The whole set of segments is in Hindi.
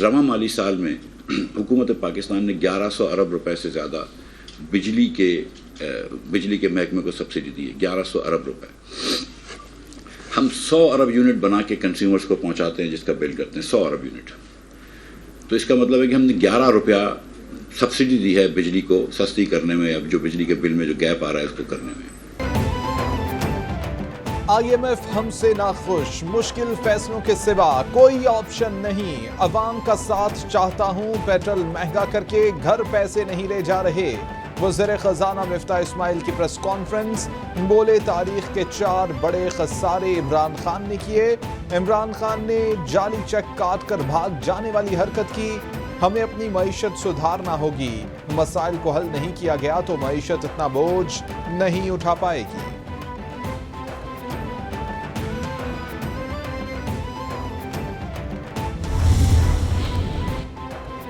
रवा माली साल में हुकूमत पाकिस्तान ने 1100 अरब रुपए से ज़्यादा बिजली के महकमे को सब्सिडी दी है। 1100 अरब रुपए हम 100 अरब यूनिट बना के कंज्यूमर्स को पहुंचाते हैं, जिसका बिल करते हैं 100 अरब यूनिट। तो इसका मतलब है कि हमने 11 रुपया सब्सिडी दी है बिजली को सस्ती करने में, अब जो बिजली के बिल में जो गैप आ रहा है उसको करने में। IMF हमसे नाखुश, मुश्किल फैसलों के सिवा कोई ऑप्शन नहीं। अवाम का साथ चाहता हूं, पेट्रोल महंगा करके घर पैसे नहीं ले जा रहे। वज़ीर ख़ज़ाना मिफ्ताह इस्माइल की प्रेस कॉन्फ्रेंस, बोले तारीख के 4 बड़े खसारे इमरान खान ने किए। इमरान खान ने जाली चेक काट कर भाग जाने वाली हरकत की। हमें अपनी मईशत सुधारना होगी, मसाइल को हल नहीं किया गया तो मईशत इतना बोझ नहीं उठा पाएगी।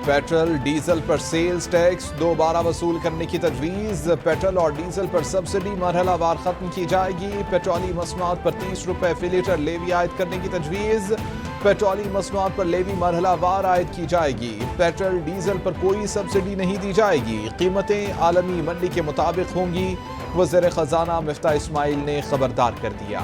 पेट्रोल डीजल पर सेल्स टैक्स दोबारा वसूल करने की तजवीज़। पेट्रोल और डीजल पर सब्सिडी मरहलावार खत्म की जाएगी। पेट्रोली मसनूआत पर 30 रुपए फी लीटर लेवी आयद करने की तजवीज़। पेट्रोली मसनूआत पर लेवी मरहलावार आयद की जाएगी। पेट्रोल डीजल पर कोई सब्सिडी नहीं दी जाएगी। कीमतें आलमी मंडी के मुताबिक होंगी। वज़ीर ख़ज़ाना मिफ्ताह इस्माइल ने खबरदार कर दिया।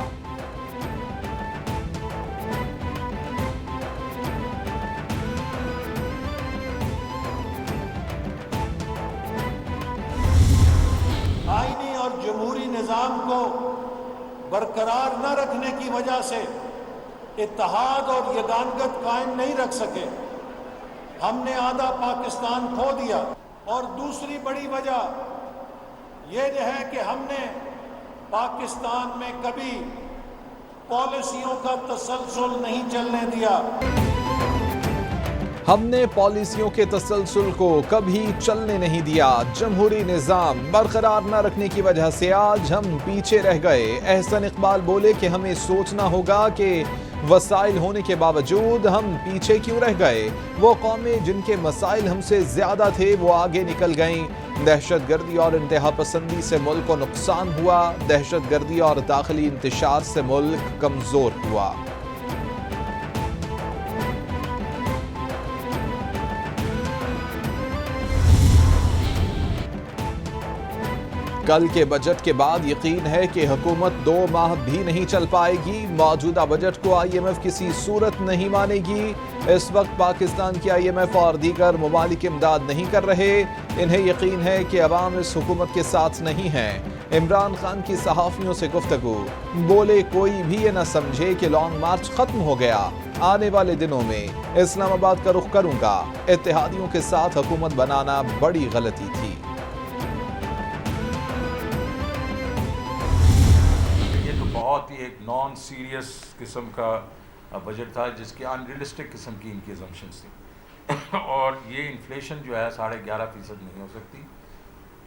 आईनी और जमहूरी निज़ाम को बरकरार न रखने की वजह से इत्तेहाद और यगानगत कायम नहीं रख सके। हमने आधा पाकिस्तान खो दिया। और दूसरी बड़ी वजह यह है कि हमने पाकिस्तान में कभी पॉलिसियों का तसलसल नहीं चलने दिया। हमने पॉलिसियों के तसलसल को कभी चलने नहीं दिया। जमहूरी निज़ाम बरकरार न रखने की वजह से आज हम पीछे रह गए। एहसन इकबाल बोले कि हमें सोचना होगा कि वसाइल होने के बावजूद हम पीछे क्यों रह गए। वो कौमें जिनके मसाइल हमसे ज्यादा थे वो आगे निकल गईं। दहशतगर्दी और इंतहा पसंदी से मुल्क को नुकसान हुआ। दहशतगर्दी और दाखिली इंतशार से मुल्क कमजोर हुआ। कल के बजट के बाद यकीन है कि हुकूमत 2 माह भी नहीं चल पाएगी। मौजूदा बजट को IMF किसी सूरत नहीं मानेगी। इस वक्त पाकिस्तान की IMF और दीगर ममालिक इमदाद नहीं कर रहे। इन्हें यकीन है कि अवाम इस हुकूमत के साथ नहीं है। इमरान खान की सहाफ़ियों से गुफ्तगू, बोले कोई भी ये न समझे कि लॉन्ग मार्च खत्म हो गया। आने वाले दिनों में इस्लामाबाद का रुख करूंगा। इत्तेहादियों के साथ हुकूमत बनाना बड़ी गलती थी। बहुत ही एक नॉन सीरियस किस्म का बजट था जिसके अनरियलिस्टिक किस्म की इनकी असम्पशंस थी। और ये इन्फ्लेशन जो है 11.5% नहीं हो सकती,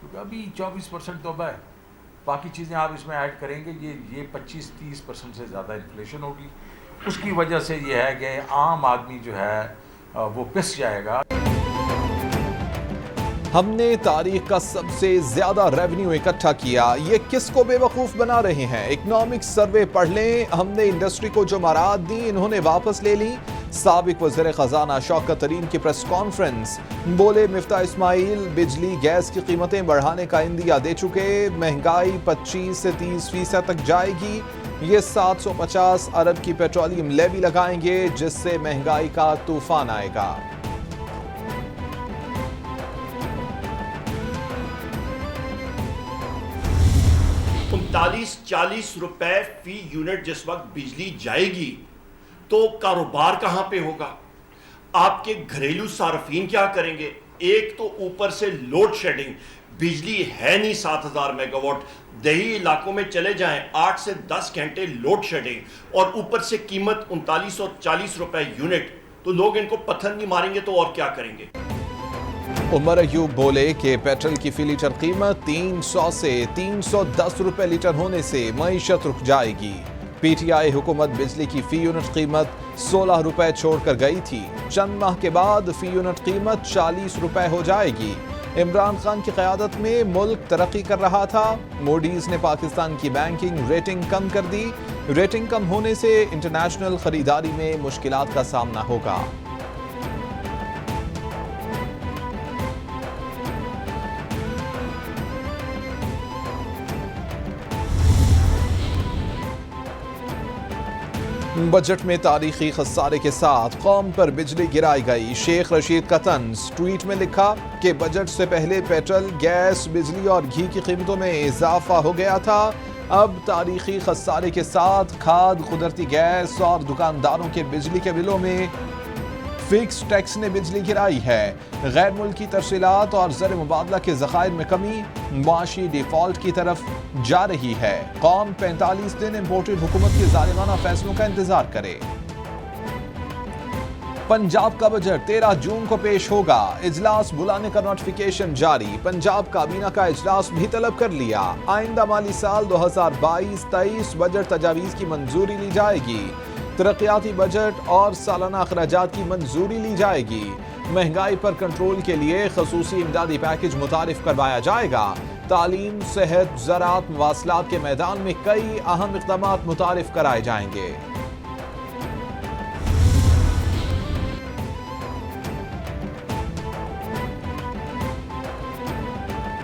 क्योंकि अभी 24% तो है। बाकी चीज़ें आप इसमें ऐड करेंगे ये 25-30% से ज़्यादा इन्फ्लेशन होगी। उसकी वजह से ये है कि आम आदमी जो है वो पिस जाएगा। हमने तारीख का सबसे ज्यादा रेवेन्यू इकट्ठा किया। ये किसको बेवकूफ बना रहे हैं? इकोनॉमिक सर्वे पढ़ लें। हमने इंडस्ट्री को जो मराद दी इन्होंने वापस ले ली। साबिक वज़ीर ख़ज़ाना शौकत तरीन की प्रेस कॉन्फ्रेंस, बोले मिफ्ताह इस्माइल बिजली गैस की कीमतें बढ़ाने का इंदिया दे चुके। महंगाई 25 से 30% तक जाएगी। ये 750 अरब की पेट्रोलियम लेवी लगाएंगे जिससे महंगाई का तूफान आएगा। 39-40 रुपए फी यूनिट जिस वक्त बिजली जाएगी तो कारोबार कहां पे होगा? आपके घरेलू सार्फिन क्या करेंगे? एक तो ऊपर से लोड शेडिंग, बिजली है नहीं 7000 मेगावाट। दही इलाकों में चले जाएं 8 से 10 घंटे लोड शेडिंग और ऊपर से कीमत 3940 रुपए यूनिट। तो लोग इनको पत्थर नहीं मारेंगे तो और क्या करेंगे? उमर अयूब बोले कि पेट्रोल की फी लीटर कीमत 300 से 310 रुपए लीटर होने से मईशत रुक जाएगी। PTI हुकूमत बिजली की फी यूनिट कीमत 16 रुपए छोड़कर गई थी। चंद माह के बाद फी यूनिट कीमत 40 रुपए हो जाएगी। इमरान खान की क़यादत में मुल्क तरक्की कर रहा था। मूडीज ने पाकिस्तान की बैंकिंग रेटिंग कम कर दी। रेटिंग कम होने से इंटरनेशनल खरीदारी में मुश्किलात का सामना होगा। बजट में तारीखी खसारे के साथ कौम पर बिजली गिराई गई। शेख रशीद का तंज, ट्वीट में लिखा कि बजट से पहले पेट्रोल, गैस, बिजली और घी की कीमतों में इजाफा हो गया था। अब तारीखी खसारे के साथ खाद, कुदरती गैस और दुकानदारों के बिजली के बिलों में फिक्स टैक्स ने बिजली गिराई है। गैर मुल्की तरसीलात और ज़र मुबादला के ज़खायर में कमी मुआशी डिफ़ॉल्ट की तरफ जा रही है। कौम 45 दिन इम्पोर्टेड हुकूमत के ज़ालिमाना फैसलों का इंतजार करे। पंजाब का बजट 13 जून को पेश होगा। इजलास बुलाने का नोटिफिकेशन जारी। पंजाब काबीना का इजलास भी तलब कर लिया। आइंदा माली साल 2022-23 बजट तजावीज़ की मंजूरी ली जाएगी। तरक्याती बजट और सालाना अखराजात की मंजूरी ली जाएगी। महंगाई पर कंट्रोल के लिए खसूसी इमदादी पैकेज मुतारिफ करवाया जाएगा। तालीम, सेहत, ज़राअत, मवासलात के मैदान में कई अहम इक़दामात मुतारिफ कराए जाएंगे।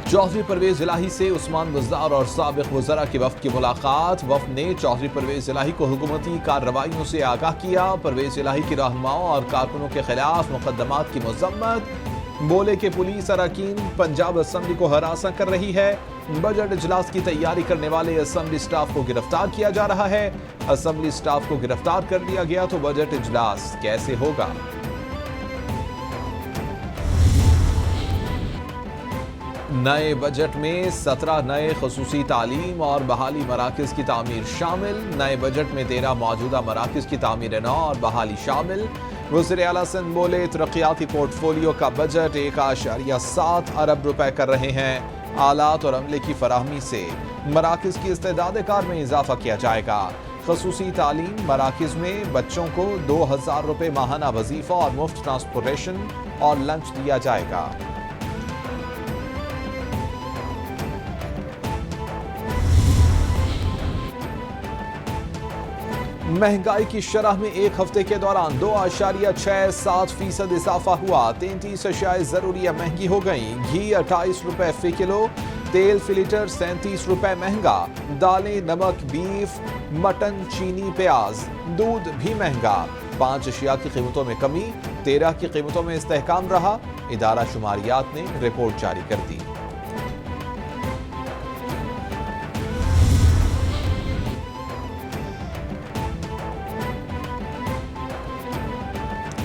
चौधरी परवेज इलाही से उस्मान बुज़दार और साबिक़ वज़रा के वफ़द की मुलाकात। वफ़द ने चौधरी परवेज इलाही को हुकूमती कार्रवाइयों से आगाह किया। परवेज इलाही की रहनुमाओं और कारकुनों के खिलाफ मुकदमात की मज़म्मत। बोले कि पुलिस अरकान पंजाब असम्बली को हरासा कर रही है। बजट इजलास की तैयारी करने वाले असम्बली स्टाफ को गिरफ्तार किया जा रहा है। असम्बली स्टाफ को गिरफ्तार कर लिया गया तो बजट इजलास कैसे होगा? नए बजट में 17 नए खसूसी तालीम और बहाली मराकज की तामीर शामिल। नए बजट में 13 मौजूदा मराकज की तामीर नौ और बहाली शामिल। वज़ीर आला सिंध बोले तरक्याती पोर्टफोलियो का बजट 1.7 अरब रुपए कर रहे हैं। आलात और अमले की फराहमी से मराकज की इस्तेदाद कार में इजाफा किया जाएगा। खसूसी तालीम मराकज में बच्चों को 2000 रुपए माहाना वजीफा और मुफ्त ट्रांसपोर्टेशन और लंच दिया जाएगा। महंगाई की शरह में एक हफ्ते के दौरान 2.67% इजाफा हुआ। 33 अशियाए ज़रूरिया महंगी हो गई। घी 28 रुपए फी किलो, तेल फी लीटर 37 रुपए महंगा। दालें, नमक, बीफ, मटन, चीनी, प्याज, दूध भी महंगा। 5 अशिया की कीमतों में कमी, 13 की कीमतों में इस्तेहकाम रहा। इदारा शुमारियात ने रिपोर्ट जारी कर दी।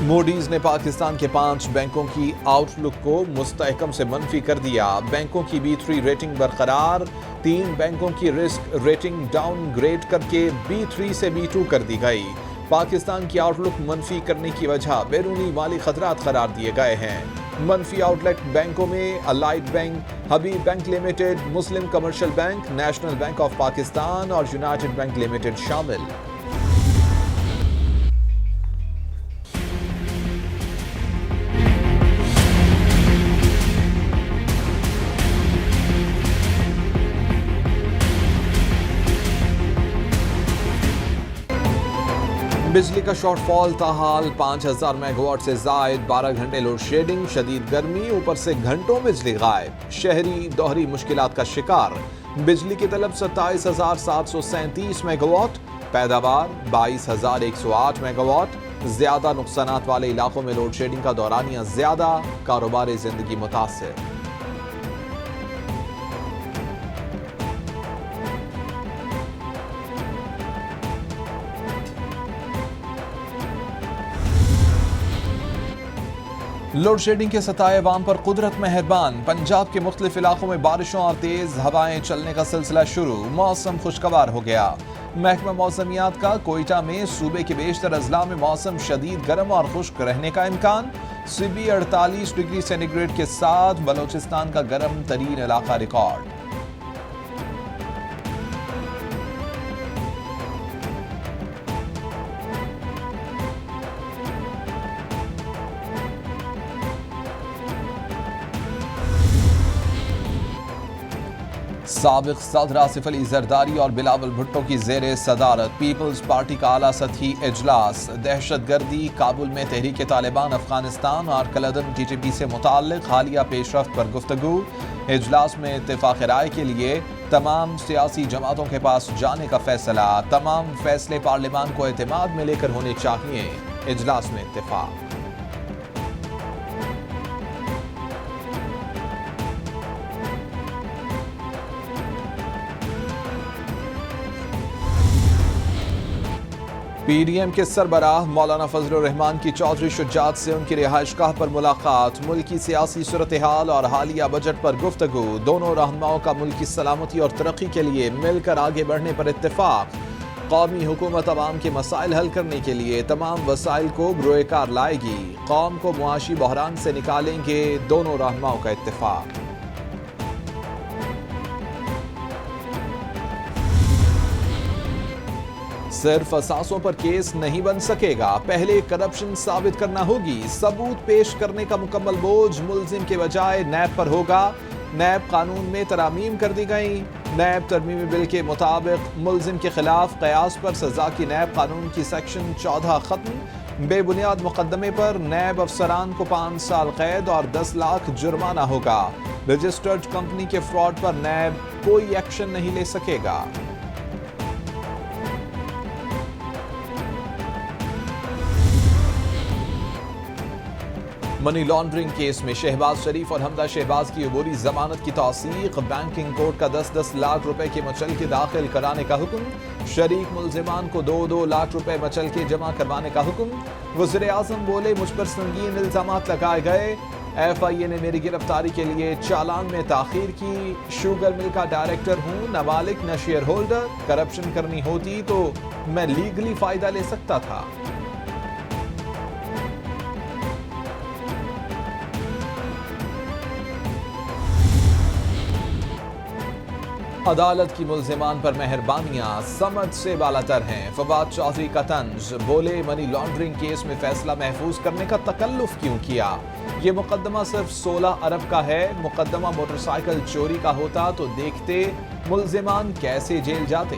मूडीज ने पाकिस्तान के 5 बैंकों की आउटलुक को मुस्तहकम से मनफी कर दिया। बैंकों की B3 रेटिंग बरकरार। 3 बैंकों की रिस्क रेटिंग डाउनग्रेड करके B3 से B2 कर दी गई। पाकिस्तान की आउटलुक मनफी करने की वजह बैरूनी माली खतरात करार दिए गए हैं। मनफी आउटलेट बैंकों में allied bank, Habib bank limited, Muslim commercial bank, national bank of Pakistan और यूनाइटेड बैंक लिमिटेड शामिल। बिजली का शॉर्टफॉल ताहाल 5000 मेगावाट से जायद। 12 घंटे लोड शेडिंग, शदीद गर्मी, ऊपर से घंटों बिजली गायब। शहरी दोहरी मुश्किलात का शिकार। बिजली की तलब 27,737 मेगावाट। पैदावार 22,108 मेगावाट। ज्यादा नुकसानात वाले इलाकों में लोड शेडिंग का दौरानिया ज्यादा। कारोबारी जिंदगी मुतासिर। लोड शेडिंग के सताए अवाम पर कुदरत मेहरबान। पंजाब के मुख्तलिफ इलाकों में बारिशों और तेज हवाएं चलने का सिलसिला शुरू। मौसम खुशगवार हो गया। महकमा मौसमियात का कोयटा में सूबे के बेशतर अजला में मौसम शदीद गर्म और खुश्क रहने का इम्कान। सिबी 48 डिग्री सेंटीग्रेड के साथ बलोचिस्तान का गर्म तरीन इलाका रिकॉर्ड। साबिक सदर आसिफ अली जरदारी और बिलावल भुट्टो की जेर सदारत पीपल्स पार्टी का आला सतही इजलास। दहशतगर्दी, काबुल में तहरीक तालिबान अफगानिस्तान और कलदम TTP से मुताल्लिक हालिया पेशरफ्त पर गुफ्तगू। इजलास में इत्तेफाक राय के लिए तमाम सियासी जमातों के पास जाने का फैसला, तमाम फैसले पार्लियामान को एतमाद में लेकर होने चाहिए। इजलास में इत्तेफाक। पीडीएम के सरबराह मौलाना फजलुर रहमान की चौधरी शुजात से उनकी रिहाइशगाह पर मुलाकात, मुल्की सियासी सूरत हाल और हालिया बजट पर गुफ्तगू। दोनों रहनुमाओं का मुल्क की सलामती और तरक्की के लिए मिलकर आगे बढ़ने पर इत्तेफाक। कौमी हुकूमत अवाम के मसाइल हल करने के लिए तमाम वसाइल को बरोएकार लाएगी। कौम को मुआशी बहरान से निकालेंगे, दोनों रहनुमाओं का इत्तेफाक। सिर्फ असासों पर केस नहीं बन सकेगा, पहले करप्शन साबित करना होगी। सबूत पेश करने का मुकम्मल बोझ मुल्जिम के बजाय नैब पर होगा। नैब कानून में तरामीम कर दी गई। नैब तरमीमी बिल के मुताबिक मुल्जिम के खिलाफ कयास पर सजा की नैब कानून की सेक्शन 14 खत्म। बेबुनियाद मुकदमे पर नैब अफसरान को 5 साल कैद और 10 लाख जुर्माना होगा। रजिस्टर्ड कंपनी के फ्रॉड पर नैब कोई एक्शन नहीं ले सकेगा। मनी लॉन्ड्रिंग केस में शहबाज शरीफ और हमदा शहबाज की अबूरी जमानत की तौसीक, बैंकिंग कोर्ट का 10-10 लाख रुपए के मचलके दाखिल कराने का हुक्म। शरीक मुल्जिमान को 2-2 लाख रुपए मचलके जमा करवाने का हुक्म। वज़ीर आज़म बोले, मुझ पर संगीन इल्जामात लगाए गए। FIA ने मेरी गिरफ्तारी के लिए चालान में ताखीर की। शुगर मिल का डायरेक्टर हूँ, न मालिक न शेयर होल्डर। करप्शन करनी होती तो मैं लीगली फायदा ले सकता था। अदालत की मुल्जिमान पर मेहरबानियां समझ से बालातर हैं। फवाद चौधरी का तंज, बोले मनी लॉन्ड्रिंग केस में फैसला महफूज करने का तकल्लुफ क्यों किया। ये मुकदमा सिर्फ 16 अरब का है। मुकदमा मोटरसाइकिल चोरी का होता तो देखते मुल्जिमान कैसे जेल जाते।